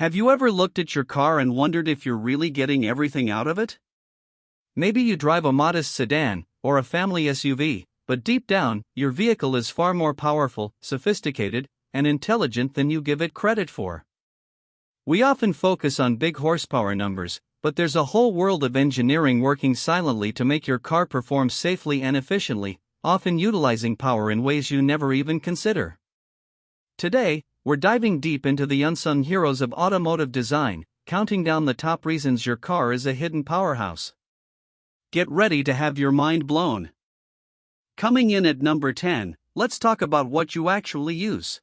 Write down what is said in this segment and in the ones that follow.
Have you ever looked at your car and wondered if you're really getting everything out of it? Maybe you drive a modest sedan or a family SUV, but deep down, your vehicle is far more powerful, sophisticated, and intelligent than you give it credit for. We often focus on big horsepower numbers, but there's a whole world of engineering working silently to make your car perform safely and efficiently, often utilizing power in ways you never even consider. Today, we're diving deep into the unsung heroes of automotive design, counting down the top reasons your car is a hidden powerhouse. Get ready to have your mind blown. Coming in at number 10, let's talk about what you actually use.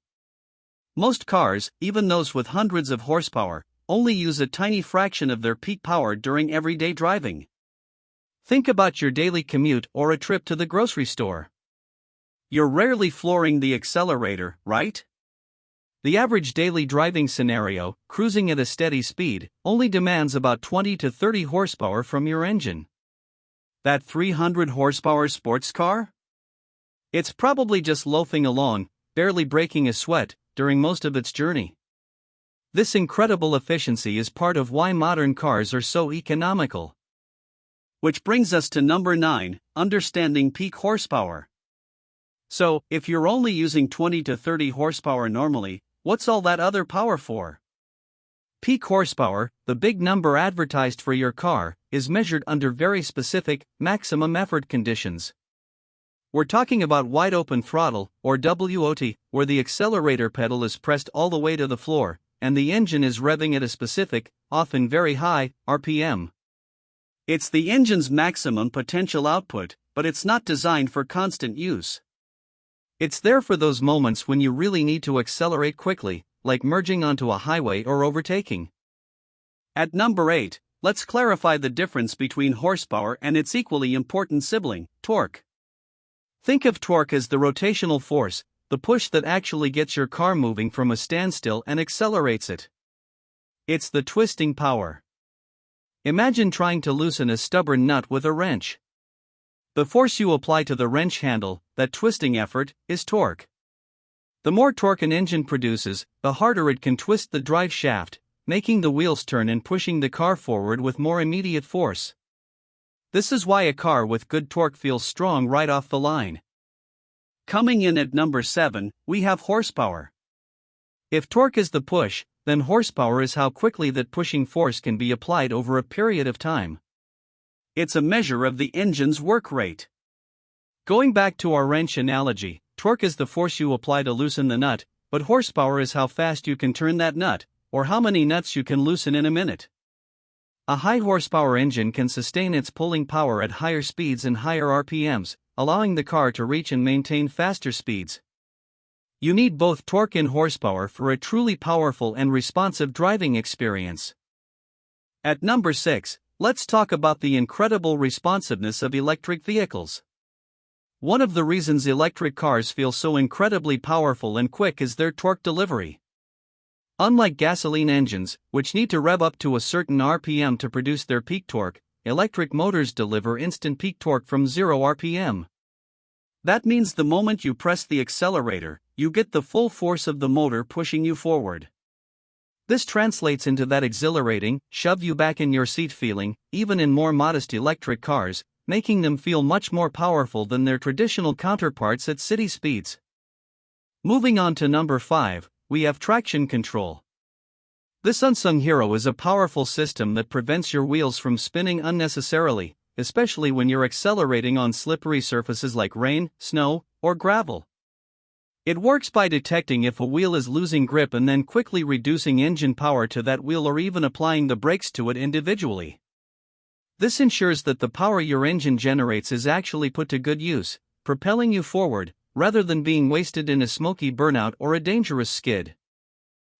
Most cars, even those with hundreds of horsepower, only use a tiny fraction of their peak power during everyday driving. Think about your daily commute or a trip to the grocery store. You're rarely flooring the accelerator, right? The average daily driving scenario, cruising at a steady speed, only demands about 20 to 30 horsepower from your engine. That 300 horsepower sports car? It's probably just loafing along, barely breaking a sweat, during most of its journey. This incredible efficiency is part of why modern cars are so economical. Which brings us to number 9, understanding peak horsepower. So, if you're only using 20 to 30 horsepower normally, what's all that other power for? Peak horsepower, the big number advertised for your car, is measured under very specific, maximum effort conditions. We're talking about wide open throttle, or WOT, where the accelerator pedal is pressed all the way to the floor, and the engine is revving at a specific, often very high, RPM. It's the engine's maximum potential output, but it's not designed for constant use. It's there for those moments when you really need to accelerate quickly, like merging onto a highway or overtaking. At number 8, let's clarify the difference between horsepower and its equally important sibling, torque. Think of torque as the rotational force, the push that actually gets your car moving from a standstill and accelerates it. It's the twisting power. Imagine trying to loosen a stubborn nut with a wrench. The force you apply to the wrench handle, that twisting effort, is torque. The more torque an engine produces, the harder it can twist the drive shaft, making the wheels turn and pushing the car forward with more immediate force. This is why a car with good torque feels strong right off the line. Coming in at number 7, we have horsepower. If torque is the push, then horsepower is how quickly that pushing force can be applied over a period of time. It's a measure of the engine's work rate. Going back to our wrench analogy, torque is the force you apply to loosen the nut, but horsepower is how fast you can turn that nut, or how many nuts you can loosen in a minute. A high horsepower engine can sustain its pulling power at higher speeds and higher RPMs, allowing the car to reach and maintain faster speeds. You need both torque and horsepower for a truly powerful and responsive driving experience. At number 6, let's talk about the incredible responsiveness of electric vehicles. One of the reasons electric cars feel so incredibly powerful and quick is their torque delivery. Unlike gasoline engines, which need to rev up to a certain RPM to produce their peak torque, electric motors deliver instant peak torque from 0 RPM. That means the moment you press the accelerator, you get the full force of the motor pushing you forward. This translates into that exhilarating, shove you back in your seat feeling, even in more modest electric cars, making them feel much more powerful than their traditional counterparts at city speeds. Moving on to number 5, we have traction control. This unsung hero is a powerful system that prevents your wheels from spinning unnecessarily, especially when you're accelerating on slippery surfaces like rain, snow, or gravel. It works by detecting if a wheel is losing grip and then quickly reducing engine power to that wheel or even applying the brakes to it individually. This ensures that the power your engine generates is actually put to good use, propelling you forward, rather than being wasted in a smoky burnout or a dangerous skid.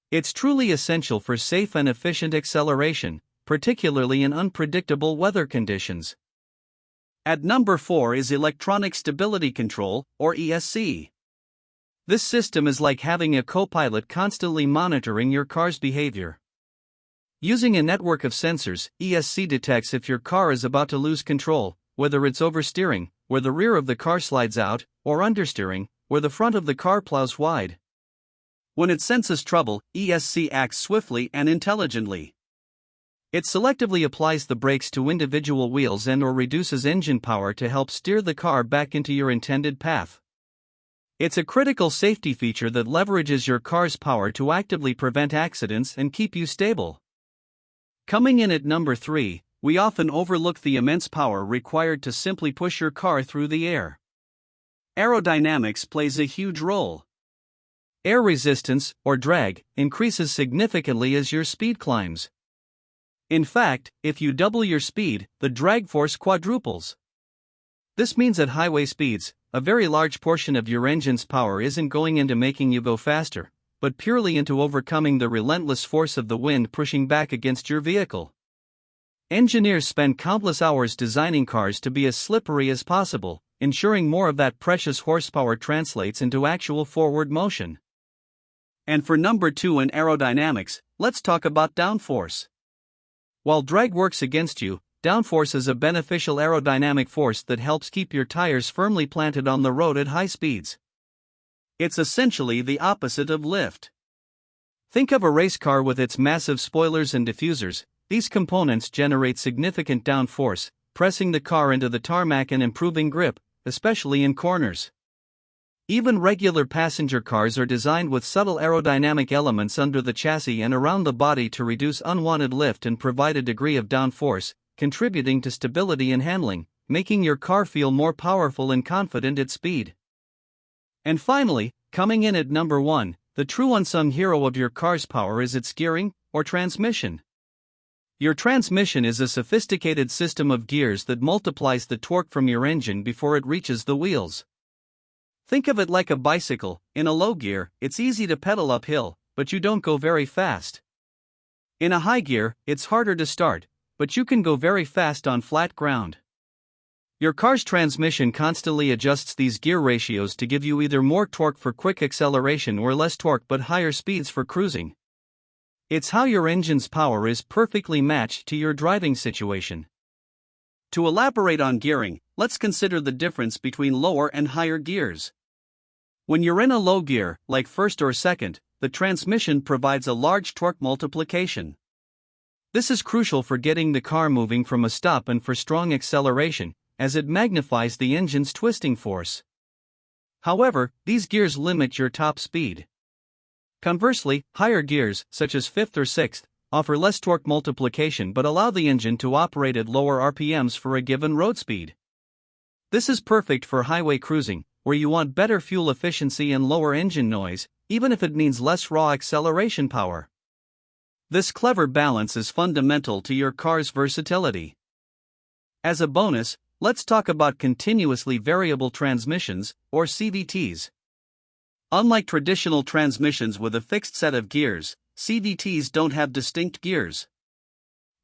It's truly essential for safe and efficient acceleration, particularly in unpredictable weather conditions. At number 4 is Electronic Stability Control, or ESC. This system is like having a co-pilot constantly monitoring your car's behavior. Using a network of sensors, ESC detects if your car is about to lose control, whether it's oversteering, where the rear of the car slides out, or understeering, where the front of the car plows wide. When it senses trouble, ESC acts swiftly and intelligently. It selectively applies the brakes to individual wheels and/or reduces engine power to help steer the car back into your intended path. It's a critical safety feature that leverages your car's power to actively prevent accidents and keep you stable. Coming in at number 3, we often overlook the immense power required to simply push your car through the air. Aerodynamics plays a huge role. Air resistance, or drag, increases significantly as your speed climbs. In fact, if you double your speed, the drag force quadruples. This means at highway speeds, a very large portion of your engine's power isn't going into making you go faster, but purely into overcoming the relentless force of the wind pushing back against your vehicle. Engineers spend countless hours designing cars to be as slippery as possible, ensuring more of that precious horsepower translates into actual forward motion. And for number 2 in aerodynamics, let's talk about downforce. While drag works against you, downforce is a beneficial aerodynamic force that helps keep your tires firmly planted on the road at high speeds. It's essentially the opposite of lift. Think of a race car with its massive spoilers and diffusers. These components generate significant downforce, pressing the car into the tarmac and improving grip, especially in corners. Even regular passenger cars are designed with subtle aerodynamic elements under the chassis and around the body to reduce unwanted lift and provide a degree of downforce, contributing to stability and handling, making your car feel more powerful and confident at speed. And finally, coming in at number 1, the true unsung hero of your car's power is its gearing, or transmission. Your transmission is a sophisticated system of gears that multiplies the torque from your engine before it reaches the wheels. Think of it like a bicycle. In a low gear, it's easy to pedal uphill, but you don't go very fast. In a high gear, it's harder to start, but you can go very fast on flat ground. Your car's transmission constantly adjusts these gear ratios to give you either more torque for quick acceleration or less torque but higher speeds for cruising. It's how your engine's power is perfectly matched to your driving situation. To elaborate on gearing, let's consider the difference between lower and higher gears. When you're in a low gear, like first or second, the transmission provides a large torque multiplication. This is crucial for getting the car moving from a stop and for strong acceleration, as it magnifies the engine's twisting force. However, these gears limit your top speed. Conversely, higher gears, such as 5th or 6th, offer less torque multiplication but allow the engine to operate at lower RPMs for a given road speed. This is perfect for highway cruising, where you want better fuel efficiency and lower engine noise, even if it means less raw acceleration power. This clever balance is fundamental to your car's versatility. As a bonus, let's talk about continuously variable transmissions, or CVTs. Unlike traditional transmissions with a fixed set of gears, CVTs don't have distinct gears.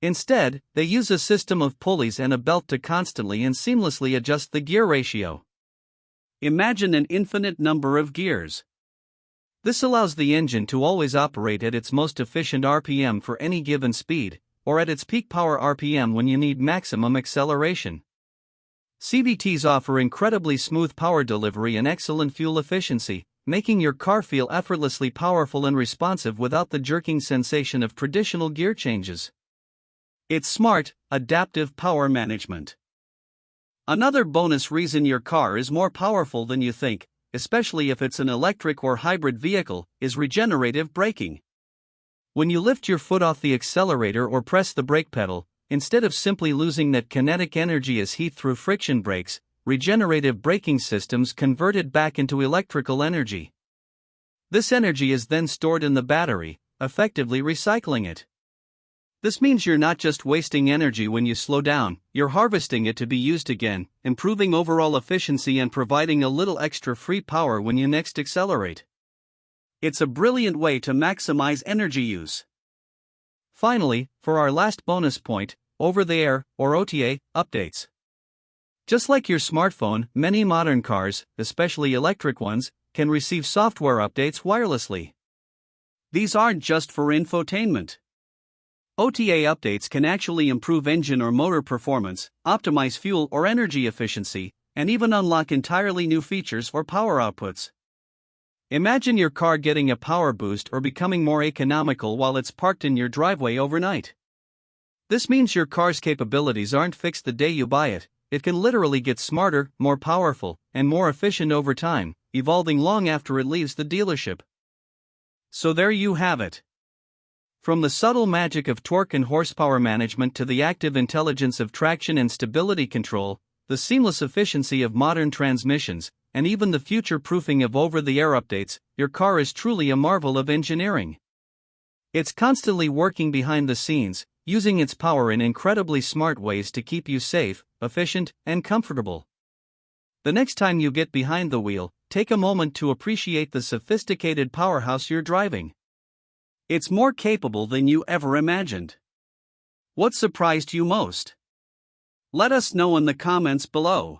Instead, they use a system of pulleys and a belt to constantly and seamlessly adjust the gear ratio. Imagine an infinite number of gears. This allows the engine to always operate at its most efficient RPM for any given speed, or at its peak power RPM when you need maximum acceleration. CVTs offer incredibly smooth power delivery and excellent fuel efficiency, making your car feel effortlessly powerful and responsive without the jerking sensation of traditional gear changes. It's smart, adaptive power management. Another bonus reason your car is more powerful than you think, especially if it's an electric or hybrid vehicle, is regenerative braking. When you lift your foot off the accelerator or press the brake pedal, instead of simply losing that kinetic energy as heat through friction brakes, regenerative braking systems convert it back into electrical energy. This energy is then stored in the battery, effectively recycling it. This means you're not just wasting energy when you slow down, you're harvesting it to be used again, improving overall efficiency and providing a little extra free power when you next accelerate. It's a brilliant way to maximize energy use. Finally, for our last bonus point, over-the-air, or OTA, updates. Just like your smartphone, many modern cars, especially electric ones, can receive software updates wirelessly. These aren't just for infotainment. OTA updates can actually improve engine or motor performance, optimize fuel or energy efficiency, and even unlock entirely new features or power outputs. Imagine your car getting a power boost or becoming more economical while it's parked in your driveway overnight. This means your car's capabilities aren't fixed the day you buy it. It can literally get smarter, more powerful, and more efficient over time, evolving long after it leaves the dealership. So there you have it. From the subtle magic of torque and horsepower management to the active intelligence of traction and stability control, the seamless efficiency of modern transmissions, and even the future-proofing of over-the-air updates, your car is truly a marvel of engineering. It's constantly working behind the scenes, using its power in incredibly smart ways to keep you safe, efficient, and comfortable. The next time you get behind the wheel, take a moment to appreciate the sophisticated powerhouse you're driving. It's more capable than you ever imagined. What surprised you most? Let us know in the comments below.